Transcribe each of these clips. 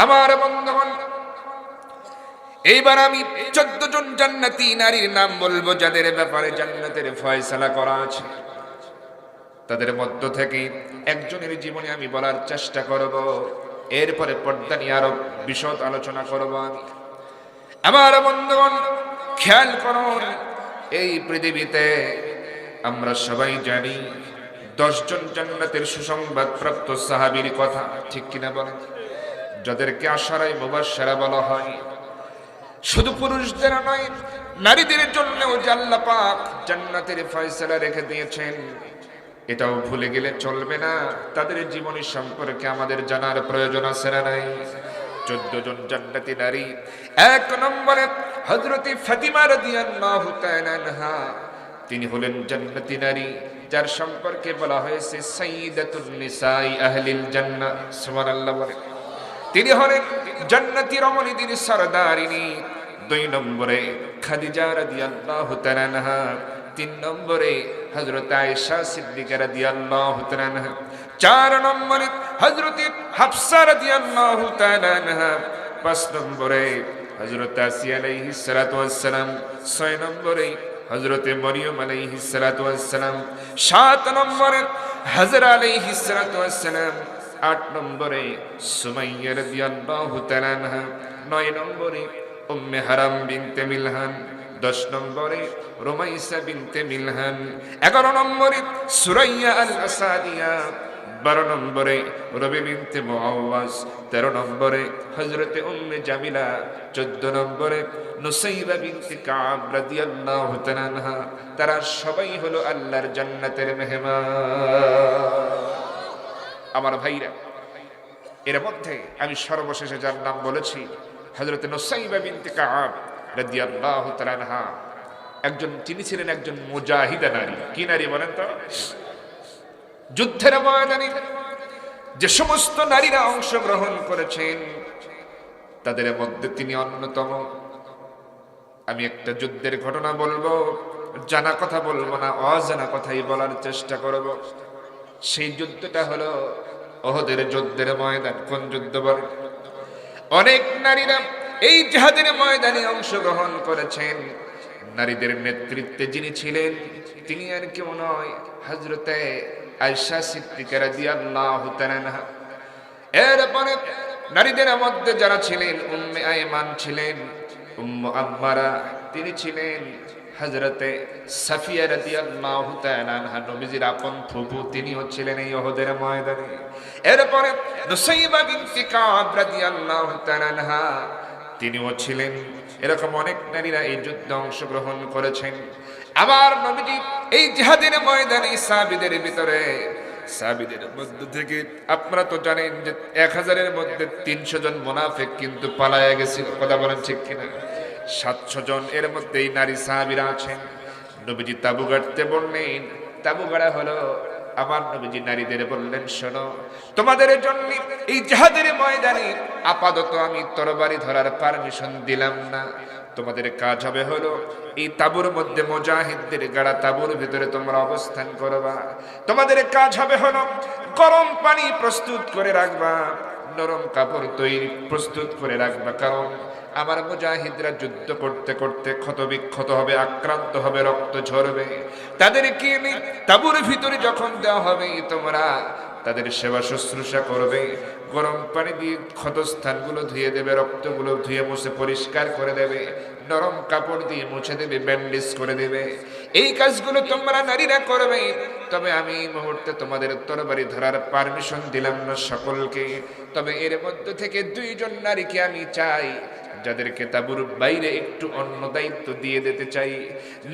আমার বন্ধুগণ, এইবার আমি 14 জন জান্নাতি নারীর নাম বলবো যাদের ব্যাপারে জান্নাতের ফয়সালা করা আছে। তাদের মধ্য থেকে একজনের জীবনে আমি বলার চেষ্টা করব, এরপরে পর্দা নিয়ে আরো বিশদ আলোচনা করব আমি। আমার বন্ধুগণ, খেয়াল করুন, এই পৃথিবীতে আমরা সবাই জানি 10 জন জান্নাতের সুসংবাদ প্রাপ্ত সাহাবীর কথা, ঠিক কিনা বলেন? যাদেরকে আশারায়ে মুবাশশারা বলা হয়। শুধু পুরুষদের নয়, নারীদের জন্যও আল্লাহ পাক জান্নাতের ফয়সালা রেখে দিয়েছেন। এটাও ভুলে গেলে চলবে না, তাদের জীবনী সম্পর্কে আমাদের জানার প্রয়োজন আছে না নাই? 14 জন জান্নাতি নারী। 1 নম্বরে হযরতে ফাতিমা রাদিয়াল্লাহু তাআলা আনহা, তিনি হলেন জান্নাতি নারী যার সম্পর্কে বলা হয়েছে সাইয়্যিদাতুন নিসাই আহলিল জান্নাহ। সুবহানাল্লাহ বলে। তিনি হলেন জান্নাতি রমণীদের সরদারিনী। 2 নম্বরে খাদিজা রাদিয়াল্লাহু তাআলা আনহা। 3 নম্বরে হযরত আয়েশা সিদ্দিকা রাদিয়াল্লাহু তাআলা আনহা। 4 নম্বরে হযরত হাফসা রাদিয়াল্লাহু তাআলা আনহা। 5 নম্বরে হযরত আসিয়া আলাইহিস সালাতু ওয়াস সালাম। 6 নম্বরে হযরত মরিয়ম আলাইহিস সালাতু ওয়াস সালাম। 7 নম্বরে হাজরা আলাইহিস সালাতু ওয়াস সালাম। 8 নম্বরে সুমাইয়া রাদিয়াল্লাহু তাআলা আনহা। 9 নম্বরে উম্মে হারাম বিনতে মিলহান। 10 নম্বরে রুমাইসা বিনতে মিলহান। 11 নম্বরে সুরাইয়া আল আসাদিয়া। 12 নম্বরে রবি বিনতে মুআওয়াজ। 13 নম্বরে হযরতে উম্মে জামিলা। 14 নম্বরে নুসাইবা বিনতে কাব রাদিয়াল্লাহু তাআলা আনহা। তারা সবাই হলো আল্লাহর জান্নাতের মেহমান। আমার ভাইরা, এর মধ্যে আমি সর্বশেষে যার নাম বলেছি হযরত নুসাইবা বিনতে কাব রাদিয়াল্লাহু তাআলা আনহা, তিনি ছিলেন একজন মুজাহিদা নারী। কি নারী বলেন তো? যুদ্ধের ময়দানে যে সমস্ত নারীরা অংশগ্রহণ করেছেন তাদের মধ্যে তিনি অন্যতম। আমি একটা যুদ্ধের ঘটনা বলবো, জানা কথা বলবো না, অজানা কথাই বলার চেষ্টা করব। সেই যুদ্ধটা হলো উহুদের যুদ্ধের ময়দান। কোন যুদ্ধ বলেন? অনেক নারীরা এই জিহাদের ময়দানে অংশগ্রহণ করেছেন। নারীদের নেতৃত্বে যিনি ছিলেন তিনি আর কেউ নয়, হযরতে আয়েশা সিদ্দিকা রাদিয়াল্লাহু তাআলা আনহা। এরপরে নারীদের মধ্যে যারা ছিলেন, উম্মে আয়মান ছিলেন, উম্মু আম্মারা, তিনি ছিলেন হযরতে সাফিয়া রাদিয়াল্লাহু তাআলা আনহা, নবীজির আপন ফুফু, তিনিও ছিলেন এই উহুদের ময়দানে। এরপরে নুসাইবা বিনতে কাব রাদিয়াল্লাহু তাআলা আনহা, তিনিও ছিলেন। এরকম অনেক নারীরা এই যুদ্ধে অংশগ্রহণ করেছেন। আবার নবীজি এই জিহাদের ময়দানে সাহাবীদের ভিতরে, সাহাবীদের মধ্য থেকে আপনারা তো জানেন যে 1000-এর মধ্যে 300 জন মুনাফিক কিন্তু পালায়া গেছিল। কথা বলেন ঠিক কিনা? 700 জন এর মধ্যেই নারী সাহাবীরা আছেন। নবীজি তাবু গাড়তে বললেন। তাবু গাড়া হলো, আমার নবীজি নারীদের বললেন, শোনো, তোমাদের জন্য এই জিহাদের ময়দানে আপাতত আমি তরবারি ধরার পারমিশন দিলাম না। তোমাদের কাজ হবে হলো এই তাবুর মধ্যে, মুজাহিদদের গাড়া তাবুর ভিতরে তোমরা অবস্থান করবা। তোমাদের কাজ হবে হলো গরম পানি প্রস্তুত করে রাখবা, নরম কাপড় তৈরি প্রস্তুত করে রাখবা। কারণ আমার মুজাহিদরা যুদ্ধ করতে করতে ক্ষতবিক্ষত হবে, আক্রান্ত হবে, রক্ত ঝরবে। তাদেরকে তাবুর ভিতরে যখন দেওয়া হবে তোমরা তাদের সেবা শুশ্রূষা করবে। গরম পানি দিয়ে ক্ষতস্থানগুলো ধুয়ে দেবে, রক্তগুলো ধুয়ে মুছে পরিষ্কার করে দেবে, নরম কাপড় দিয়ে মুছে দেবে, ব্যান্ডেজ করে দেবে। এই কাজগুলো তোমরা নারীরা করবে। তবে আমি এই মুহূর্তে তোমাদের তরবারি ধরার পারমিশন দিলাম না সকলকে। তবে এর মধ্যে থেকে 2 জন নারীকে আমি চাই যাদেরকে তাবুর বাইরে একটু অন্য দায়িত্ব দিয়ে দিতে চাই।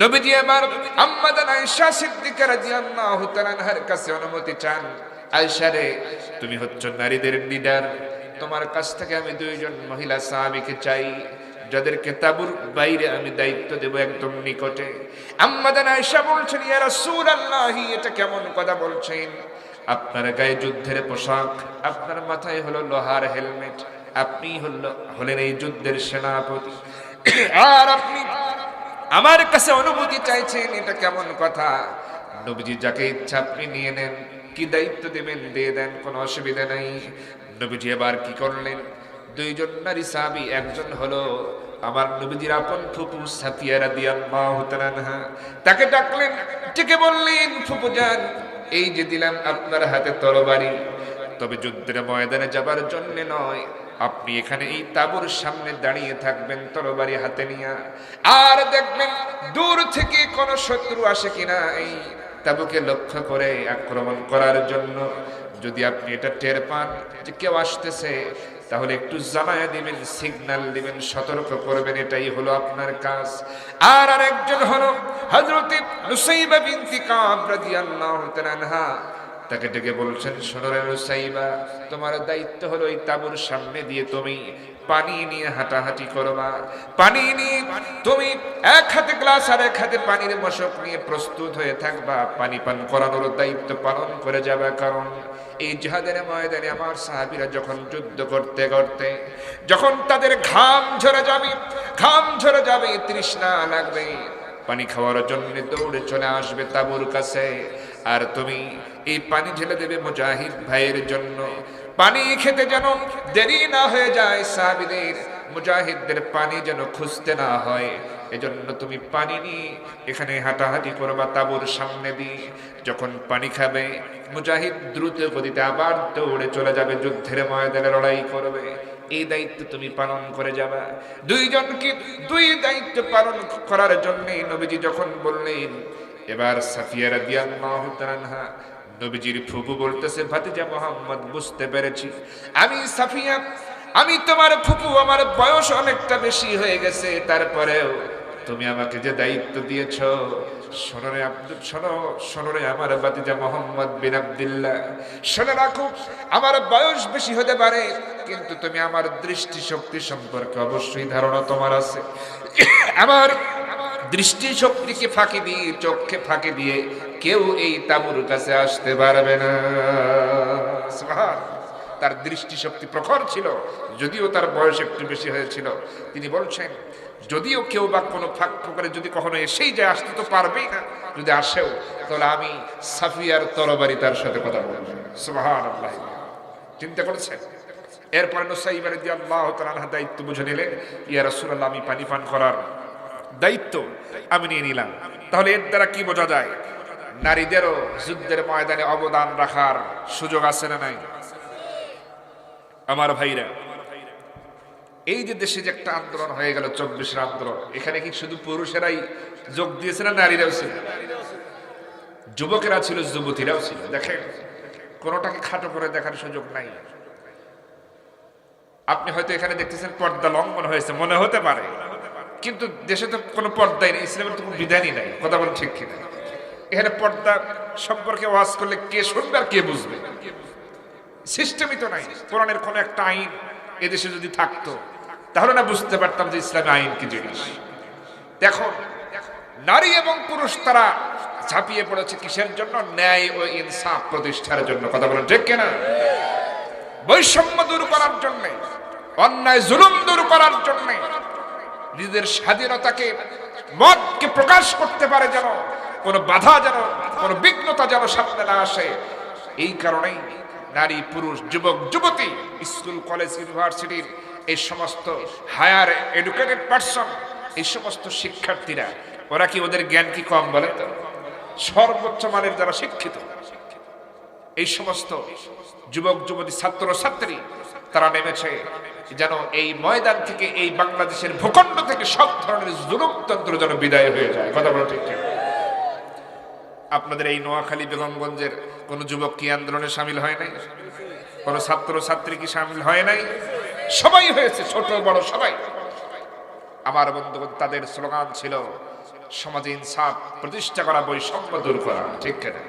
নবীজি আবার আম্মা আয়েশা সিদ্দিকা রাদিয়াল্লাহু তাআলা আনহার কাছে অনুমতি চান। আয়েশা রে, তুমি হচ্ছ নারীদের লিডার, তোমার কাছ থেকে আমি 2 জন মহিলা সাহাবীকে চাই যাদেরকে তাবুর বাইরে আমি দায়িত্ব দেব, একদম নিকটে। আম্মা আয়েশা বলছেন, ইয়া রাসূলুল্লাহ, এটা কেমন কথা বলছেন? আপনার গায়ে যুদ্ধের পোশাক, আপনার মাথায় হলো লোহার হেলমেট, আপনি হলেন এই যুদ্ধের সেনাপতি, আর আপনি আমার কাছে অনুমতি চাইছেন, এটা কেমন কথা? নবীজি যাকে ইচ্ছা আপনি নিয়ে নেন, কি দায়িত্ব দেবেন দিয়ে দেন, কোনো অসুবিধা নাই। নবীজি এবার কি করলেন? দুইজন নারী সাহাবী, একজন হলো আমার নবীজির আপন ফুপু সাফিয়া রাদিয়াল্লাহু তাআলা আনহা। তাকে ডাকলেন, ডেকে বললেন, ফুপু জান, এই যে দিলাম আপনার হাতে তরবারি, তবে যুদ্ধের ময়দানে যাবার জন্য নয়, আপনি এখানে এই তাঁবুর সামনে দাঁড়িয়ে থাকবেন তরবারি হাতে নিয়ে, আর দেখবেন দূর থেকে কোন শত্রু আসে কিনা এই তাঁবুকে লক্ষ্য করে আক্রমণ করার জন্য। যদি আপনি এটা টের পান যে কেউ আসতেছে, তাহলে একটু জানায়া দিবেন, সিগন্যাল দিবেন, সতর্ক করবেন, এটাই হলো আপনার কাজ। আর আরেকজন হলো হযরতে নুসাইবা বিনতি কাব রাদিয়াল্লাহু তাআলা আনহা। তাকে ডেকে বলছেন, শোনো রে নুসাইবা, তোমার দায়িত্ব হলো এই তাঁবুর সামনে দিয়ে তুমি পানি নিয়ে হাঁটাহাঁটি করবা। পানি নিয়ে তুমি এক হাতে গ্লাস আর এক হাতে পানির মশক নিয়ে প্রস্তুত হয়ে থাকবা, পানি পান করানোর দায়িত্ব পালন করে যাবে। কারণ এই জিহাদের ময়দানে আমার সাহাবীরা যখন যুদ্ধ করতে করতে যখন তাদের ঘাম ঝরে যাবে, তৃষ্ণা লাগবে, পানি খাওয়ার জন্য দৌড়ে চলে আসবে তাঁবুর কাছে, আর তুমি এই পানি ঢেলে দেবে মুজাহিদ ভাইয়ের জন্য। পানি খেতে যেন দেরি না হয়ে যায় সাহাবীদের, মুজাহিদদের পানি যেন খুঁজতে না হয়, এজন্য তুমি পানি নিয়ে এখানে হাঁটাহাঁটি করবা তাঁবুর সামনে দিয়ে। যখন পানি খাবে, মুজাহিদ দ্রুত গতিতে আবার দৌড়ে চলে যাবে, যুদ্ধের ময়দানে লড়াই করবে। এই দায়িত্ব তুমি পালন করে যাবা। দুইজনকে দুই দায়িত্ব পালন করার জন্য নবীজি যখন বললেন, এবার সাফিয়া রাদিয়াল্লাহু তাআলা আনহা, নবীজির ফুফু বলতেছে, ভাতিজা মুহাম্মদ, বুঝতে পেরেছি, আমি সাফিয়া, আমি তোমার ফুফু, আমার বয়স অনেকটা বেশি হয়ে গেছে, তারপরেও তুমি আমাকে যে দায়িত্ব দিয়েছ, শোনো রে আমার ভাতিজা মুহাম্মদ বিন আব্দুল্লাহ, শুনে রাখো, আমার বয়স বেশি হতে পারে, কিন্তু তুমি আমার দৃষ্টি শক্তি সম্পর্কে অবশ্যই ধারণা তোমার আছে। আমার দৃষ্টি শক্তিকে ফাঁকি দিয়ে, চোখকে ফাঁকি দিয়ে কেউ এই তাঁবুর কাছে আসতে পারবে না। তার দৃষ্টি শক্তি প্রখর ছিল, যদিও তার বয়স একটু বেশি হয়েছিল। তিনি বলছেন, যদিও কেউ বা কোনো ফাঁক করে যদি কখনো এসেই যায়, আসতে তো পারবেই না, যদি আসেও তাহলে আমি সাফিয়ার তরবারি তার সাথে কথা বলবো। সুবহানাল্লাহ, চিন্তা করেছেন? এরপরে নুসাইবা রাদিয়াল্লাহু তাআলা আনহা দায়িত্ব বুঝে নিলেন, ইয়া রাসূলুল্লাহ, আমি পানি পান করার দায়িত্ব আমি নিয়ে নিলাম। তাহলে এর দ্বারা কি বোঝা যায়? নারীদেরও যুদ্ধের ময়দানে অবদান রাখার সুযোগ আছে না নাই? আমার ভাইরা, এই যে দেশে যে একটা আন্দোলন হয়ে গেল, 24 আন্দোলন, এখানে কি শুধু পুরুষেরাই যোগ দিয়েছে না নারীরাও ছিল? যুবকেরা ছিল, যুবতীরাও ছিল। দেখেন, কোনোটাকে খাটো করে দেখার সুযোগ নাই। আপনি হয়তো এখানে দেখতেছেন পর্দা লঙ্ঘন হয়েছে, মনে হতে পারে, কিন্তু দেশে তো কোনো পর্দাই নেই, ইসলামের তো কোনো বিধানই নাই। কথা বলেন ঠিক কিনা? এখানে পর্দা সম্পর্কে ওয়াজ করলে কে শুনবে আর কে বুঝবে? সিস্টেমই তো নাই। কোরআনের কোনো একটা আইন এদেশে যদি থাকতো, তাহলে না বুঝতে পারতাম যে ইসলামী আইন কি জিনিস। দেখো, নারী এবং পুরুষ তারা ঝাঁপিয়ে পড়েছে কিসের জন্য? ন্যায় ও ইনসাফ প্রতিষ্ঠার জন্য। কথা বলেন ঠিক কিনা? বৈষম্য দূর করার জন্য, অন্যায় জুলুম দূর করার জন্য, নিজেদের স্বাধীনতাকে, মতকে প্রকাশ করতে পারে, যেন কোনো বাধা, যেন কোনো বিঘ্নতা যেন সামনে না আসে। এই কারণেই নারী, পুরুষ, যুবক, যুবতী, স্কুল, কলেজ, ইউনিভার্সিটির এই সমস্ত হায়ার এডুকেটেড পারসন, এই সমস্ত শিক্ষার্থীরা, ওরা কি, ওদের জ্ঞান কি কম? বলে তো, সর্বোচ্চ মানের যারা শিক্ষিত, এই সমস্ত যুবক, যুবতী, ছাত্র, ছাত্রী, তারা নেমেছে যেন এই ময়দান থেকে, এই বাংলাদেশের ভূখণ্ড থেকে সব ধরনের জুলুমতন্ত্র যেন বিদায় হয়ে যায়। কথা বলা ঠিক? আপনাদের এই নোয়াখালী, বেগমগঞ্জের কোন যুবক কি আন্দোলনে সামিল হয় নাই? কোন ছাত্র, ছাত্রী কি সামিল হয় নাই? সবাই হয়েছে, ছোট বড় সবাই। আমার বন্ধুগণ, তাদের স্লোগান ছিল সমাজে ইনসাফ প্রতিষ্ঠা করা, বৈষম্য দূর করা। ঠিক কিনা?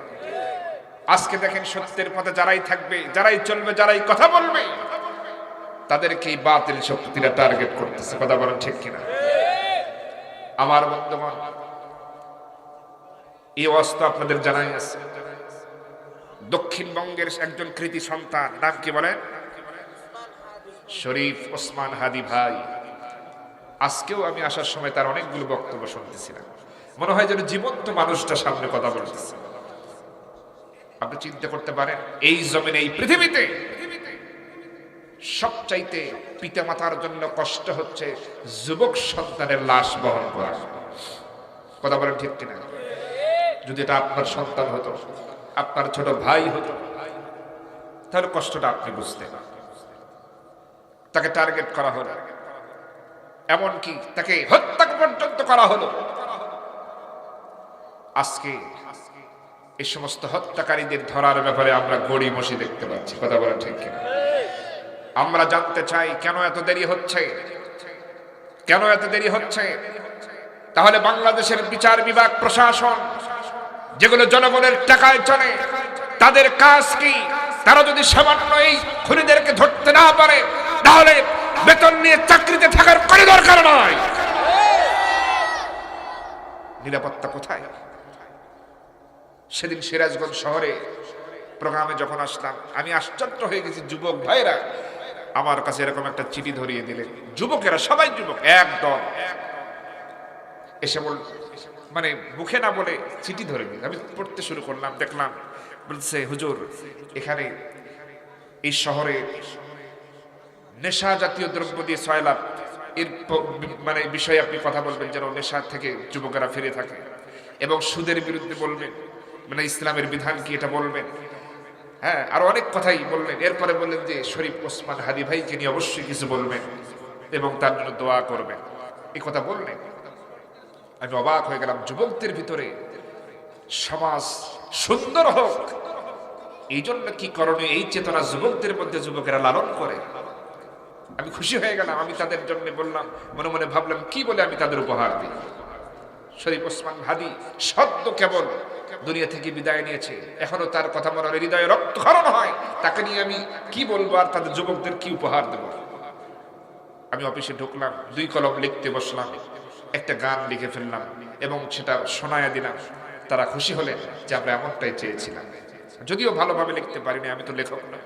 আজকে দেখেন, সত্যের পথে যারাই থাকবে, যারাই চলবে, যারাই কথা বলবে, তাদেরকে এই বাতিল শক্তিরা টার্গেট করতেছে। কথা বলেন ঠিক কিনা? আমার বন্ধুগণ, এই অবস্থা আপনাদের জানাই আছে। দক্ষিণবঙ্গের একজন কৃতি সন্তান, নাম কি বলেন? শরীফ ওসমান হাদি ভাই। আজকেও আমি আসার সময় তার অনেকগুলো বক্তব্য শুনতেছিলাম, মনে হয় যেন জীবন্ত মানুষটা সামনে কথা বলতেছে। আপনি চিন্তা করতে পারেন, এই জমিনে, এই পৃথিবীতে সবচাইতে পিতামাতার জন্য কষ্ট হচ্ছে যুবক সন্তানের লাশ বহন করা। কথা বলেন ঠিক কিনা? যদি এটা আপনার সন্তান হতো, আপনার ছোট ভাই হতো, তাহলে কষ্টটা আপনি বুঝতেন। তাকে টার্গেট করা হলো, এমনকি তাকে হত্যা পর্যন্ত করা হলো। আজকে এই সমস্ত হত্যাকারীদের ধরার ব্যাপারে আমরা গড়িমসি দেখতে পাচ্ছি। কথা বলেন ঠিক কিনা? আমরা জানতে চাই কেন এত দেরি হচ্ছে, কেন এত দেরি হচ্ছে? তাহলে বাংলাদেশের বিচার বিভাগ, প্রশাসন যেগুলো জনগণের টাকায় চলে, তাদের কাজ কি? তারা যদি সামান্য এই খুনিদেরকে ধরতে না পারে, তাহলে বেতন নিয়ে চাকরিতে থাকার কোনো দরকার নয়। নিরাপত্তা কোথায়? সেদিন সিরাজগঞ্জ শহরে প্রোগ্রামে যখন আসলাম, আমি আশ্চর্য হয়ে গেছি। যুবক ভাইরা আমার কাছে এরকম একটা চিঠি ধরিয়ে দিলেন, যুবকেরা, সবাই যুবক একদম, এসে বল, মানে মুখে না বলে চিঠি ধরে দিল। আমি পড়তে শুরু করলাম, দেখলাম বলছে, হুজুর এখানে এই শহরে নেশা জাতীয় দ্রব্য দিয়ে সয়লাভ, এর মানে বিষয়ে আপনি কথা বলবেন যেন নেশা থেকে যুবকেরা ফিরে থাকে, এবং সুদের বিরুদ্ধে বলবেন, মানে ইসলামের বিধান কি এটা বলবেন। হ্যাঁ, আরো অনেক কথাই বললেন। এরপরে বললেন যে শরীফ ওসমান হাদি ভাইকে নিয়ে অবশ্যই কিছু বলবেন এবং তার জন্য দোয়া করবেন। এই কথা বললেন। আমি অবাক হয়ে গেলাম। যুবকদের ভিতরে সমাজ সুন্দর হোক, এই জন্য কি করণীয়, এই চেতনা যুবকদের মধ্যে যুবকেরা লালন করে। আমি খুশি হয়ে গেলাম। আমি তাদের জন্য বললাম, মনে মনে ভাবলাম কি বলে আমি তাদের উপহার দিই। শরীফ ওসমান হাদি সদ্য কেবল দুনিয়া থেকে বিদায় নিয়েছে, এখনো তার কথা মনে হৃদয়ে রক্তক্ষরণ হয়। তাকে নিয়ে আমি কি বলবো, আর তাদের যুবকদের কি উপহার দেব? আমি অফিসে ঢুকলাম, 2 কলম লিখতে বসলাম, একটা গান লিখে ফেললাম এবং সেটা শোনায়া দিলাম। তারা খুশি হলেন যে আমরা এমনটাই চেয়েছিলাম। যদিও ভালোভাবে লিখতে পারিনি, আমি তো লেখক নই।